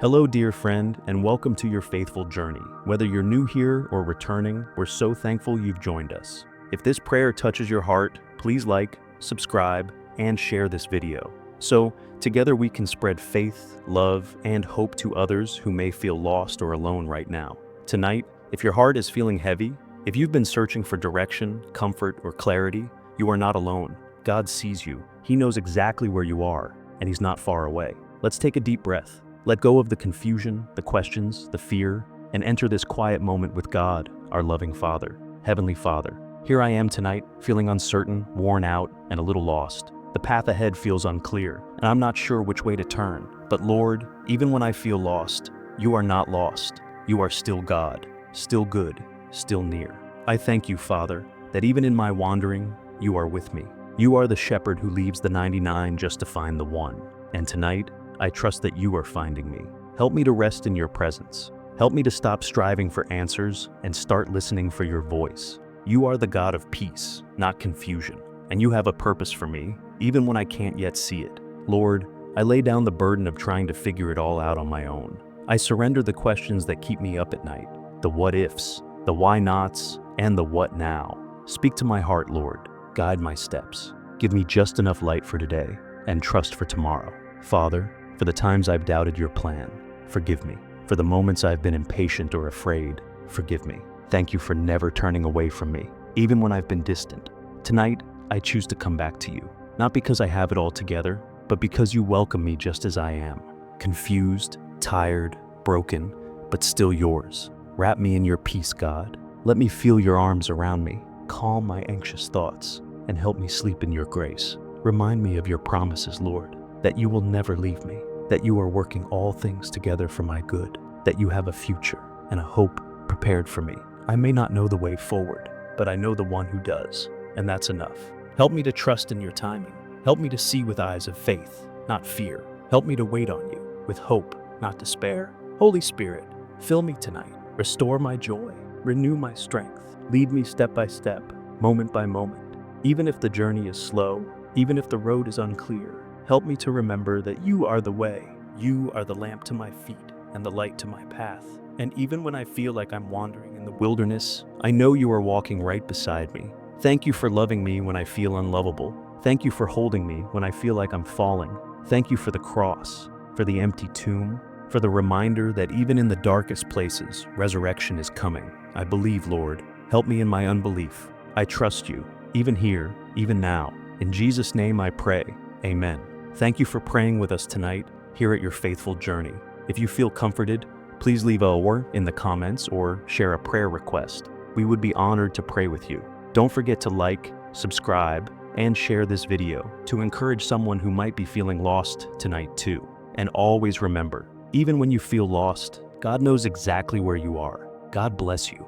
Hello, dear friend, and welcome to your faithful journey. Whether you're new here or returning, we're so thankful you've joined us. If this prayer touches your heart, please like, subscribe, and share this video. So, together we can spread faith, love, and hope to others who may feel lost or alone right now. Tonight, if your heart is feeling heavy, if you've been searching for direction, comfort, or clarity, you are not alone. God sees you. He knows exactly where you are, and He's not far away. Let's take a deep breath. Let go of the confusion, the questions, the fear, and enter this quiet moment with God, our loving Father. Heavenly Father, here I am tonight, feeling uncertain, worn out, and a little lost. The path ahead feels unclear, and I'm not sure which way to turn. But Lord, even when I feel lost, you are not lost. You are still God, still good, still near. I thank you, Father, that even in my wandering, you are with me. You are the shepherd who leaves the 99 just to find the one. And tonight, I trust that you are finding me. Help me to rest in your presence. Help me to stop striving for answers and start listening for your voice. You are the God of peace, not confusion, and you have a purpose for me, even when I can't yet see it. Lord, I lay down the burden of trying to figure it all out on my own. I surrender the questions that keep me up at night, the what ifs, the why nots, and the what now. Speak to my heart, Lord. Guide my steps. Give me just enough light for today and trust for tomorrow. Father, for the times I've doubted your plan, forgive me. For the moments I've been impatient or afraid, forgive me. Thank you for never turning away from me, even when I've been distant. Tonight, I choose to come back to you, not because I have it all together, but because you welcome me just as I am. Confused, tired, broken, but still yours. Wrap me in your peace, God. Let me feel your arms around me. Calm my anxious thoughts and help me sleep in your grace. Remind me of your promises, Lord, that you will never leave me, that you are working all things together for my good, that you have a future and a hope prepared for me. I may not know the way forward, but I know the one who does, and that's enough. Help me to trust in your timing. Help me to see with eyes of faith, not fear. Help me to wait on you with hope, not despair. Holy Spirit, fill me tonight. Restore my joy. Renew my strength. Lead me step by step, moment by moment. Even if the journey is slow, even if the road is unclear, help me to remember that you are the way. You are the lamp to my feet and the light to my path. And even when I feel like I'm wandering in the wilderness, I know you are walking right beside me. Thank you for loving me when I feel unlovable. Thank you for holding me when I feel like I'm falling. Thank you for the cross, for the empty tomb, for the reminder that even in the darkest places, resurrection is coming. I believe, Lord. Help me in my unbelief. I trust you, even here, even now. In Jesus' name I pray. Amen. Thank you for praying with us tonight here at Your Faithful Journey. If you feel comforted, please leave a "or" in the comments or share a prayer request. We would be honored to pray with you. Don't forget to like, subscribe, and share this video to encourage someone who might be feeling lost tonight too. And always remember, even when you feel lost, God knows exactly where you are. God bless you.